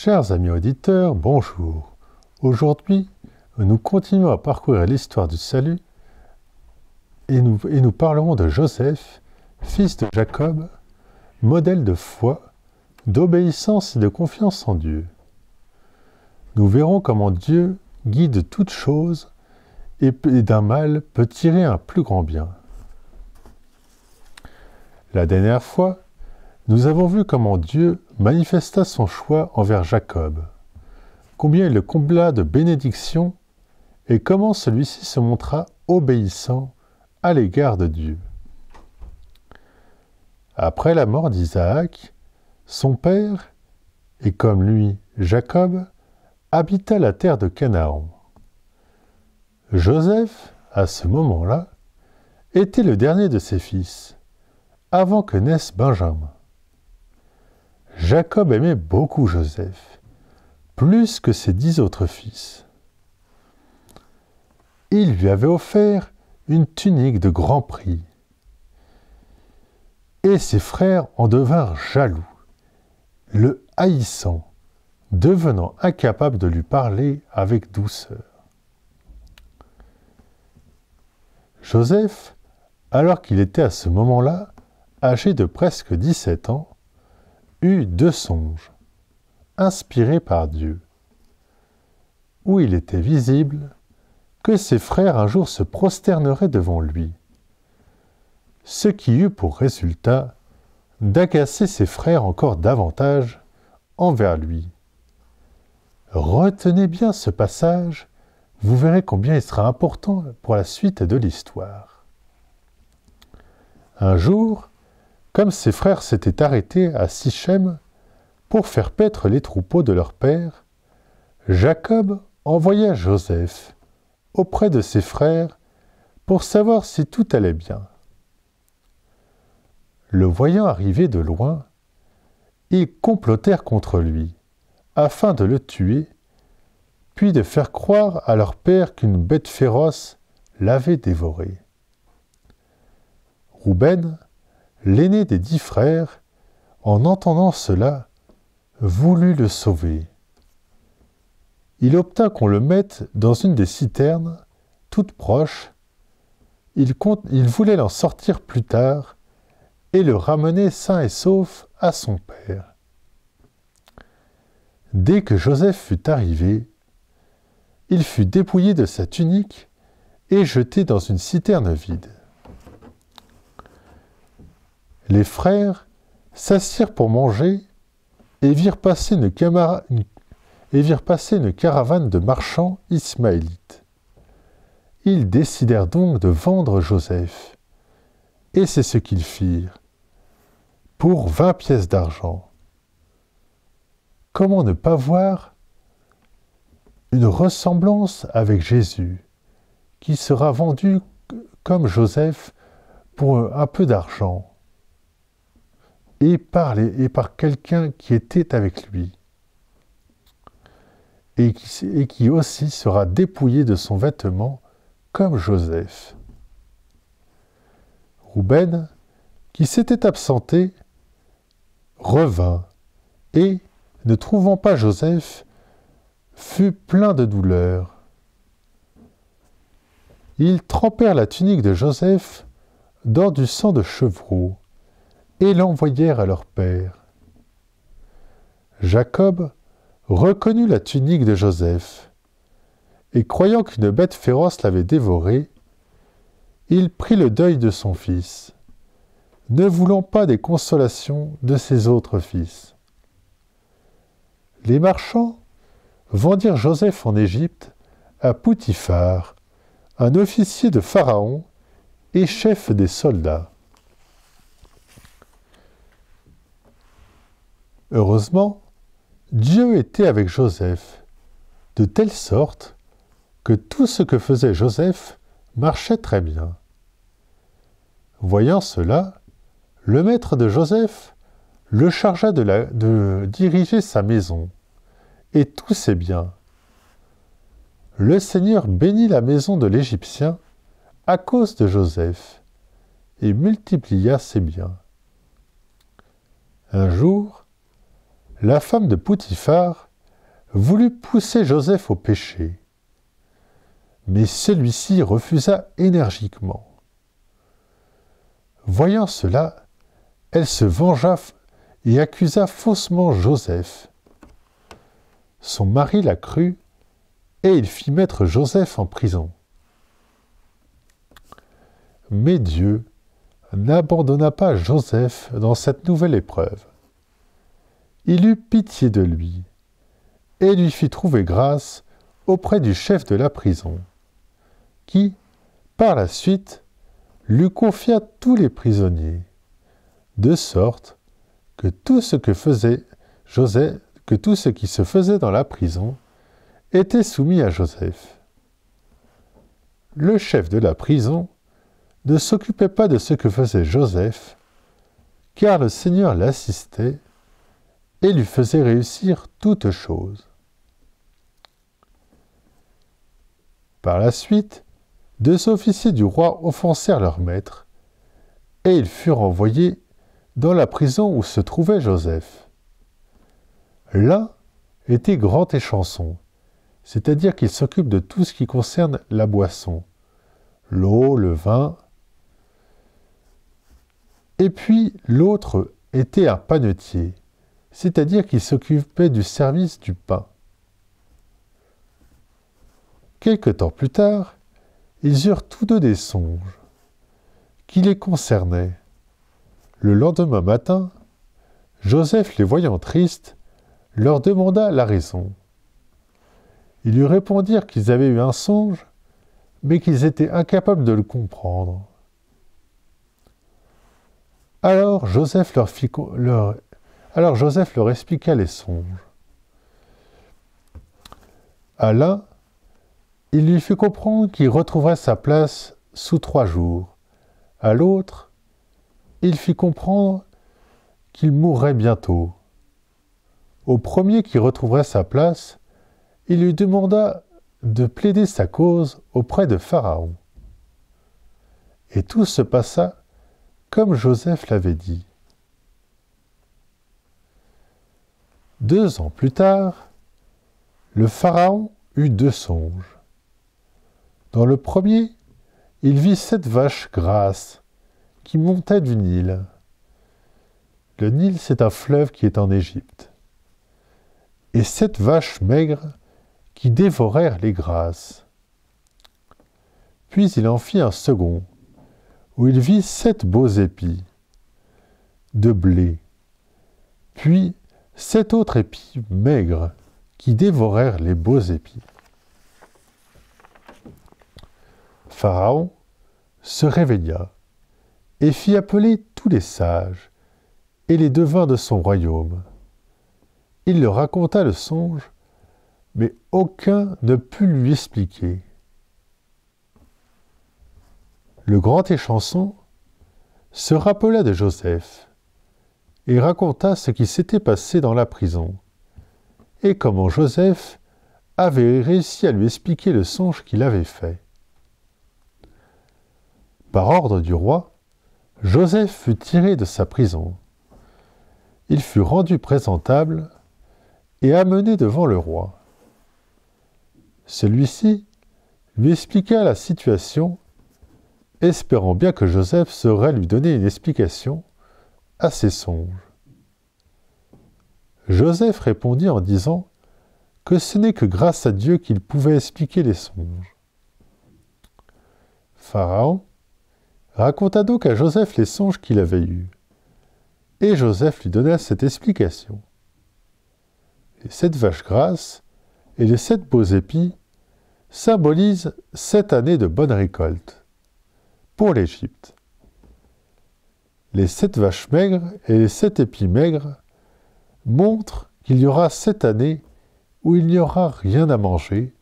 Chers amis auditeurs, bonjour. Aujourd'hui, nous continuons à parcourir l'histoire du salut et nous parlerons de Joseph, fils de Jacob, modèle de foi, d'obéissance et de confiance en Dieu. Nous verrons comment Dieu guide toutes choses et d'un mal peut tirer un plus grand bien. La dernière fois, nous avons vu comment Dieu manifesta son choix envers Jacob, combien il le combla de bénédictions et comment celui-ci se montra obéissant à l'égard de Dieu. Après la mort d'Isaac, son père, et comme lui, Jacob, habita la terre de Canaan. Joseph, à ce moment-là, était le dernier de ses fils, avant que naisse Benjamin. Jacob aimait beaucoup Joseph, plus que ses 10 autres fils. Il lui avait offert une tunique de grand prix. Et ses frères en devinrent jaloux, le haïssant, devenant incapables de lui parler avec douceur. Joseph, alors qu'il était à ce moment-là, âgé de presque 17 ans, eut 2 songes, inspirés par Dieu, où il était visible que ses frères un jour se prosterneraient devant lui, ce qui eut pour résultat d'agacer ses frères encore davantage envers lui. Retenez bien ce passage, vous verrez combien il sera important pour la suite de l'histoire. Un jour, comme ses frères s'étaient arrêtés à Sichem pour faire paître les troupeaux de leur père, Jacob envoya Joseph auprès de ses frères pour savoir si tout allait bien. Le voyant arriver de loin, ils complotèrent contre lui, afin de le tuer, puis de faire croire à leur père qu'une bête féroce l'avait dévoré. Rouben, l'aîné des 10 frères, en entendant cela, voulut le sauver. Il obtint qu'on le mette dans une des citernes, toutes proches. Il voulait l'en sortir plus tard et le ramener sain et sauf à son père. Dès que Joseph fut arrivé, il fut dépouillé de sa tunique et jeté dans une citerne vide. Les frères s'assirent pour manger et virent passer une caravane de marchands ismaélites. Ils décidèrent donc de vendre Joseph, et c'est ce qu'ils firent, pour 20 pièces d'argent. Comment ne pas voir une ressemblance avec Jésus, qui sera vendu comme Joseph pour un peu d'argent, et par quelqu'un qui était avec lui, et qui aussi sera dépouillé de son vêtement comme Joseph. Rouben, qui s'était absenté, revint, et, ne trouvant pas Joseph, fut plein de douleur. Ils trempèrent la tunique de Joseph dans du sang de chevreau, et l'envoyèrent à leur père. Jacob reconnut la tunique de Joseph, et croyant qu'une bête féroce l'avait dévoré, il prit le deuil de son fils, ne voulant pas des consolations de ses autres fils. Les marchands vendirent Joseph en Égypte à Poutifar, un officier de Pharaon et chef des soldats. Heureusement, Dieu était avec Joseph, de telle sorte que tout ce que faisait Joseph marchait très bien. Voyant cela, le maître de Joseph le chargea de diriger sa maison et tous ses biens. Le Seigneur bénit la maison de l'Égyptien à cause de Joseph et multiplia ses biens. Un jour, la femme de Poutifar voulut pousser Joseph au péché, mais celui-ci refusa énergiquement. Voyant cela, elle se vengea et accusa faussement Joseph. Son mari la crut, et il fit mettre Joseph en prison. Mais Dieu n'abandonna pas Joseph dans cette nouvelle épreuve. Il eut pitié de lui, et lui fit trouver grâce auprès du chef de la prison, qui, par la suite, lui confia tous les prisonniers, de sorte que tout ce qui se faisait dans la prison était soumis à Joseph. Le chef de la prison ne s'occupait pas de ce que faisait Joseph, car le Seigneur l'assistait et lui faisait réussir toutes choses. Par la suite, 2 officiers du roi offensèrent leur maître, et ils furent envoyés dans la prison où se trouvait Joseph. L'un était grand échanson, c'est-à-dire qu'il s'occupe de tout ce qui concerne la boisson, l'eau, le vin. Et puis l'autre était un panetier, c'est-à-dire qu'il s'occupait du service du pain. Quelque temps plus tard, ils eurent tous deux des songes qui les concernaient. Le lendemain matin, Joseph, les voyant tristes, leur demanda la raison. Ils lui répondirent qu'ils avaient eu un songe, mais qu'ils étaient incapables de le comprendre. Alors Joseph leur expliqua les songes. À l'un, il lui fit comprendre qu'il retrouverait sa place sous 3 jours. À l'autre, il fit comprendre qu'il mourrait bientôt. Au premier qui retrouverait sa place, il lui demanda de plaider sa cause auprès de Pharaon. Et tout se passa comme Joseph l'avait dit. 2 ans plus tard, le Pharaon eut 2 songes. Dans le premier, il vit 7 vaches grasses qui montaient du Nil. Le Nil, c'est un fleuve qui est en Égypte. Et 7 vaches maigres qui dévorèrent les grasses. Puis il en fit un second, où il vit 7 beaux épis de blé, puis 7 autres épis maigres qui dévorèrent les beaux épis. Pharaon se réveilla et fit appeler tous les sages et les devins de son royaume. Il leur raconta le songe, mais aucun ne put lui expliquer. Le grand échanson se rappela de Joseph et raconta ce qui s'était passé dans la prison et comment Joseph avait réussi à lui expliquer le songe qu'il avait fait. Par ordre du roi, Joseph fut tiré de sa prison. Il fut rendu présentable et amené devant le roi. Celui-ci lui expliqua la situation, espérant bien que Joseph saurait lui donner une explication à ses songes. Joseph répondit en disant que ce n'est que grâce à Dieu qu'il pouvait expliquer les songes. Pharaon raconta donc à Joseph les songes qu'il avait eus, et Joseph lui donna cette explication. Les 7 vaches grasses et les 7 beaux épis symbolisent 7 années de bonne récolte pour l'Égypte. Les 7 vaches maigres et les 7 épis maigres montrent qu'il y aura 7 années où il n'y aura rien à manger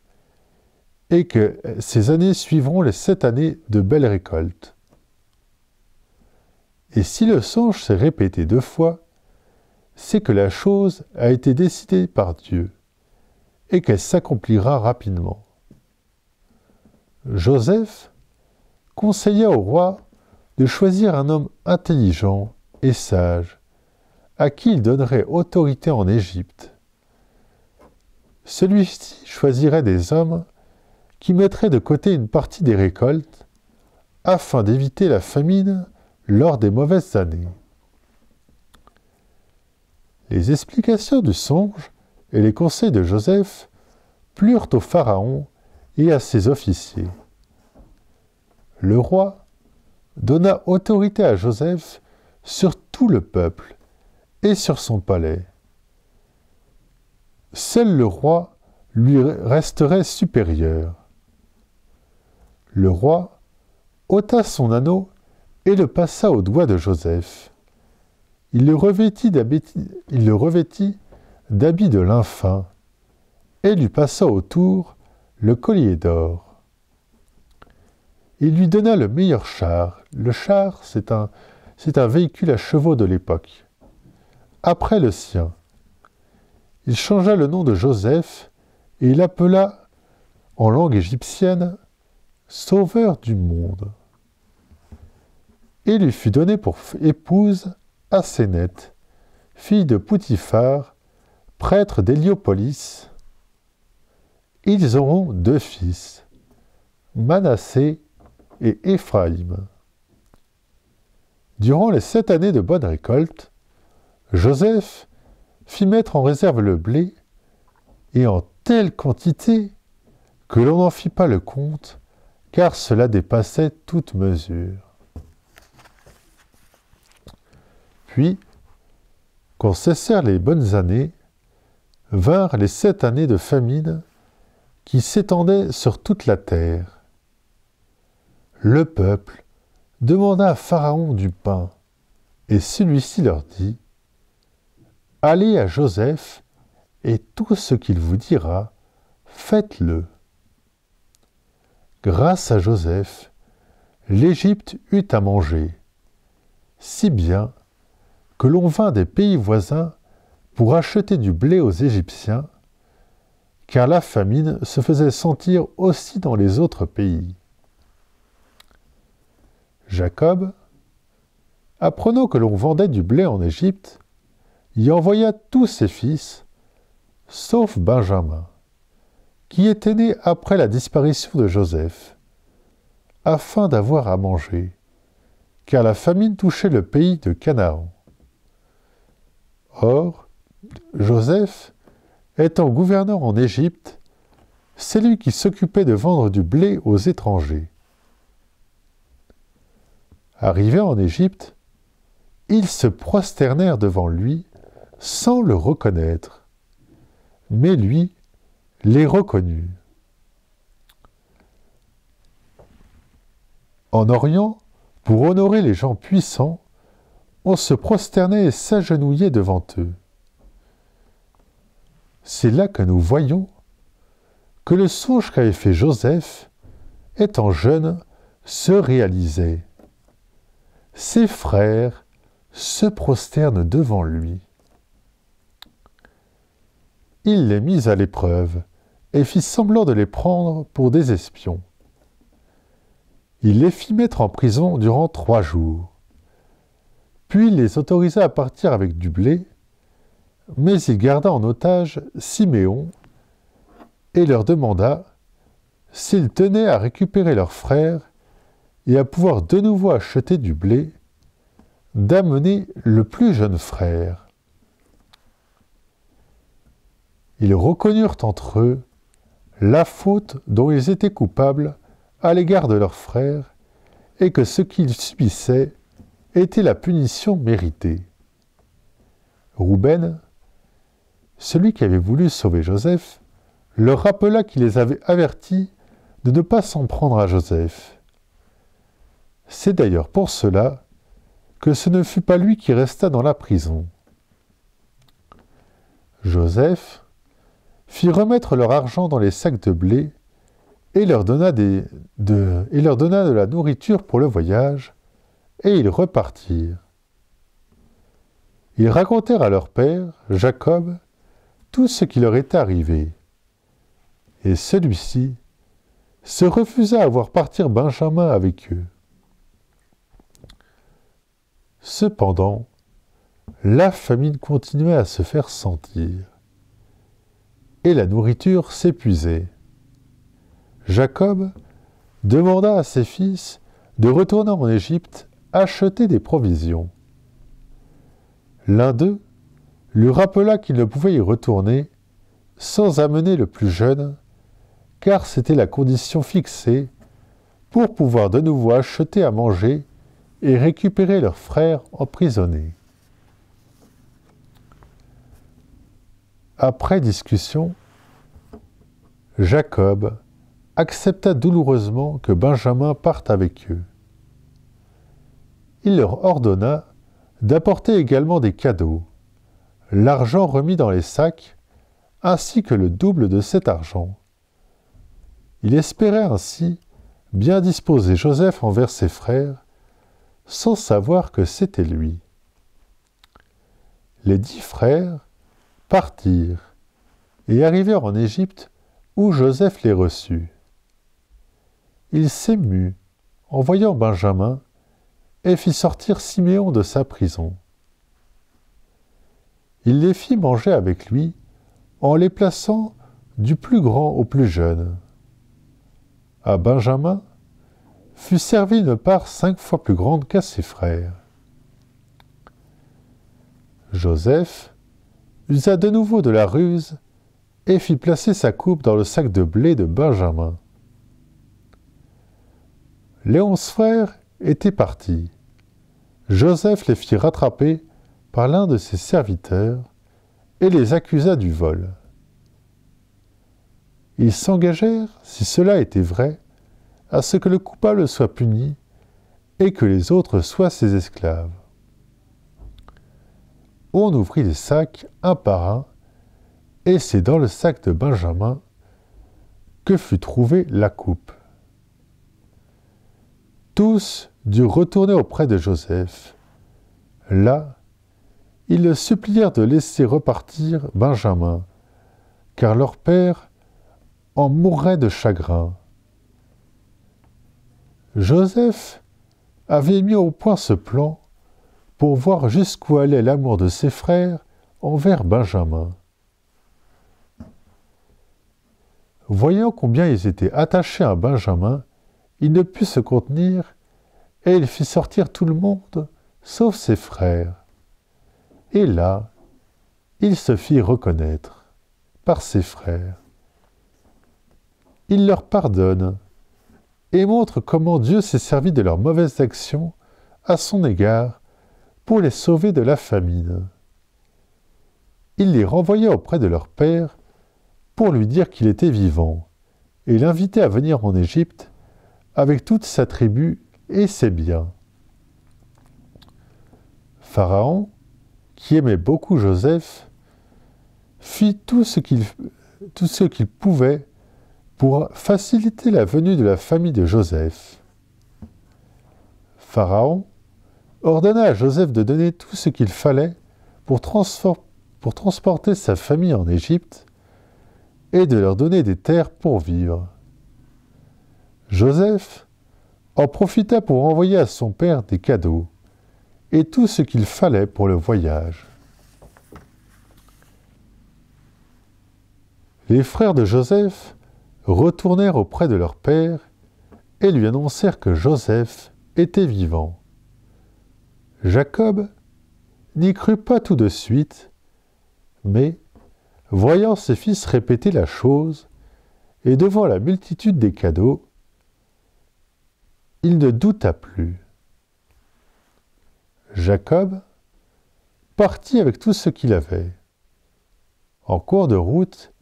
et que ces années suivront les 7 années de belles récoltes. Et si le songe s'est répété 2 fois, c'est que la chose a été décidée par Dieu et qu'elle s'accomplira rapidement. Joseph conseilla au roi de choisir un homme intelligent et sage, à qui il donnerait autorité en Égypte. celui-ci choisirait des hommes qui mettraient de côté une partie des récoltes afin d'éviter la famine lors des mauvaises années. Les explications du songe et les conseils de Joseph plurent au Pharaon et à ses officiers. Le roi donna autorité à Joseph sur tout le peuple et sur son palais. Seul le roi lui resterait supérieur. Le roi ôta son anneau et le passa au doigt de Joseph. Il le revêtit d'habits de lin fin et lui passa autour le collier d'or. Il lui donna le meilleur char. Le char, c'est un véhicule à chevaux de l'époque. Après le sien, il changea le nom de Joseph et il l'appela, en langue égyptienne, « Sauveur du monde ». Et lui fut donné pour épouse Aséneth, fille de Poutifar, prêtre d'Héliopolis. Ils auront 2 fils, Manassé et Éphraïm. Durant les 7 années de bonne récolte, Joseph fit mettre en réserve le blé, et en telle quantité que l'on n'en fit pas le compte, car cela dépassait toute mesure. Puis, quand cessèrent les bonnes années, vinrent les 7 années de famine qui s'étendaient sur toute la terre. Le peuple demanda à Pharaon du pain, et celui-ci leur dit « Allez à Joseph, et tout ce qu'il vous dira, faites-le. » Grâce à Joseph, l'Égypte eut à manger, si bien que l'on vint des pays voisins pour acheter du blé aux Égyptiens, car la famine se faisait sentir aussi dans les autres pays. Jacob, apprenant que l'on vendait du blé en Égypte, y envoya tous ses fils, sauf Benjamin, qui était né après la disparition de Joseph, afin d'avoir à manger, car la famine touchait le pays de Canaan. Or, Joseph, étant gouverneur en Égypte, c'est lui qui s'occupait de vendre du blé aux étrangers. Arrivés en Égypte, ils se prosternèrent devant lui sans le reconnaître, mais lui les reconnut. En Orient, pour honorer les gens puissants, on se prosternait et s'agenouillait devant eux. C'est là que nous voyons que le songe qu'avait fait Joseph, étant jeune, se réalisait. Ses frères se prosternent devant lui. Il les mit à l'épreuve et fit semblant de les prendre pour des espions. Il les fit mettre en prison durant 3 jours. Puis il les autorisa à partir avec du blé, mais il garda en otage Siméon et leur demanda s'ils tenaient à récupérer leurs frères et à pouvoir de nouveau acheter du blé, d'amener le plus jeune frère. Ils reconnurent entre eux la faute dont ils étaient coupables à l'égard de leurs frères et que ce qu'ils subissaient était la punition méritée. Rouben, celui qui avait voulu sauver Joseph, leur rappela qu'il les avait avertis de ne pas s'en prendre à Joseph. C'est d'ailleurs pour cela que ce ne fut pas lui qui resta dans la prison. Joseph fit remettre leur argent dans les sacs de blé et leur donna de la nourriture pour le voyage, et ils repartirent. Ils racontèrent à leur père, Jacob, tout ce qui leur était arrivé. Et celui-ci se refusa à voir partir Benjamin avec eux. Cependant, la famine continuait à se faire sentir. et la nourriture s'épuisait. Jacob demanda à ses fils de retourner en Égypte acheter des provisions. L'un d'eux lui rappela qu'il ne pouvait y retourner sans amener le plus jeune, car c'était la condition fixée pour pouvoir de nouveau acheter à manger et récupérer leur frère emprisonné. Après discussion, Jacob accepta douloureusement que Benjamin parte avec eux. Il leur ordonna d'apporter également des cadeaux, l'argent remis dans les sacs, ainsi que le double de cet argent. Il espérait ainsi bien disposer Joseph envers ses frères, sans savoir que c'était lui. Les 10 frères partirent et arrivèrent en Égypte où Joseph les reçut. Il s'émut en voyant Benjamin et fit sortir Siméon de sa prison. Il les fit manger avec lui en les plaçant du plus grand au plus jeune. À Benjamin fut servie une part 5 fois plus grande qu'à ses frères. Joseph usa de nouveau de la ruse et fit placer sa coupe dans le sac de blé de Benjamin. Les 11 frères étaient partis. Joseph les fit rattraper par l'un de ses serviteurs et les accusa du vol. Ils s'engagèrent, si cela était vrai, à ce que le coupable soit puni et que les autres soient ses esclaves. On ouvrit les sacs un par un, et c'est dans le sac de Benjamin que fut trouvée la coupe. Tous durent retourner auprès de Joseph. Là, ils le supplièrent de laisser repartir Benjamin, car leur père en mourrait de chagrin. Joseph avait mis au point ce plan pour voir jusqu'où allait l'amour de ses frères envers Benjamin. Voyant combien ils étaient attachés à Benjamin, il ne put se contenir et il fit sortir tout le monde, sauf ses frères. Et là, il se fit reconnaître par ses frères. Il leur pardonne et montre comment Dieu s'est servi de leurs mauvaises actions à son égard pour les sauver de la famine. Il les renvoya auprès de leur père pour lui dire qu'il était vivant et l'invitait à venir en Égypte avec toute sa tribu et ses biens. Pharaon, qui aimait beaucoup Joseph, fit tout ce qu'il pouvait pour faciliter la venue de la famille de Joseph. Pharaon ordonna à Joseph de donner tout ce qu'il fallait pour transporter sa famille en Égypte et de leur donner des terres pour vivre. Joseph en profita pour envoyer à son père des cadeaux et tout ce qu'il fallait pour le voyage. Les frères de Joseph retournèrent auprès de leur père et lui annoncèrent que Joseph était vivant. Jacob n'y crut pas tout de suite, mais, voyant ses fils répéter la chose, et devant la multitude des cadeaux, il ne douta plus. Jacob partit avec tout ce qu'il avait. En cours de route,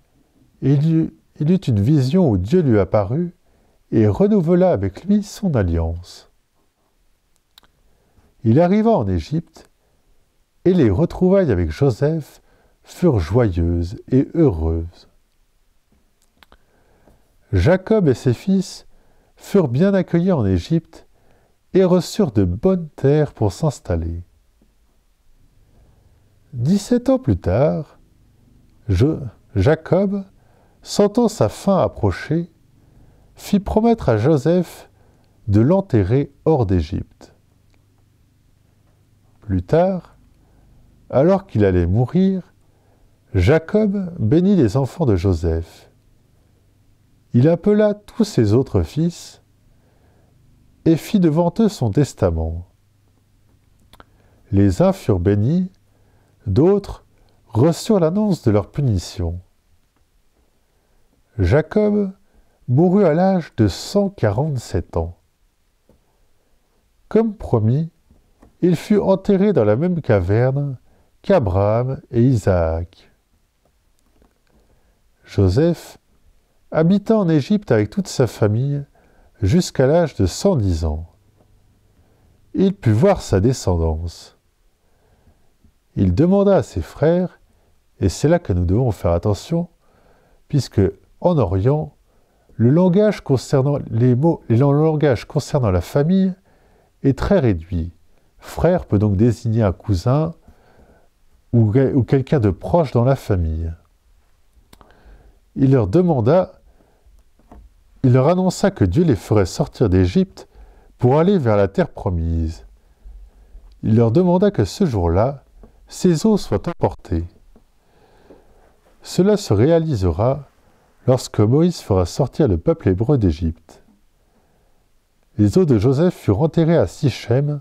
il eut une vision où Dieu lui apparut et renouvela avec lui son alliance. Il arriva en Égypte, et les retrouvailles avec Joseph furent joyeuses et heureuses. Jacob et ses fils furent bien accueillis en Égypte et reçurent de bonnes terres pour s'installer. 17 ans plus tard, Jacob, sentant sa fin approcher, fit promettre à Joseph de l'enterrer hors d'Égypte. Plus tard, alors qu'il allait mourir, Jacob bénit les enfants de Joseph. Il appela tous ses autres fils et fit devant eux son testament. Les uns furent bénis, d'autres reçurent l'annonce de leur punition. Jacob mourut à l'âge de 147 ans. Comme promis, il fut enterré dans la même caverne qu'Abraham et Isaac. Joseph habita en Égypte avec toute sa famille jusqu'à l'âge de 110 ans. Il put voir sa descendance. Il demanda à ses frères, et c'est là que nous devons faire attention, puisque en Orient, le langage concernant la famille est très réduit. Frère peut donc désigner un cousin ou quelqu'un de proche dans la famille. Il leur annonça que Dieu les ferait sortir d'Égypte pour aller vers la terre promise. Il leur demanda que ce jour-là, ces eaux soient emportées. Cela se réalisera lorsque Moïse fera sortir le peuple hébreu d'Égypte. Les os de Joseph furent enterrés à Sichem,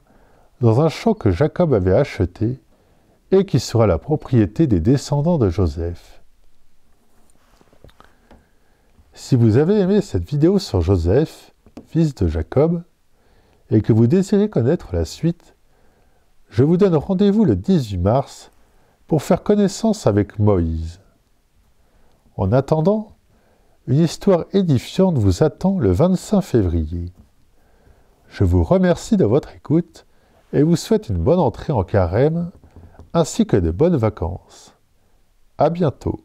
dans un champ que Jacob avait acheté et qui sera la propriété des descendants de Joseph. Si vous avez aimé cette vidéo sur Joseph, fils de Jacob, et que vous désirez connaître la suite, je vous donne rendez-vous le 18 mars pour faire connaissance avec Moïse. En attendant, une histoire édifiante vous attend le 25 février. Je vous remercie de votre écoute et vous souhaite une bonne entrée en carême ainsi que de bonnes vacances. À bientôt.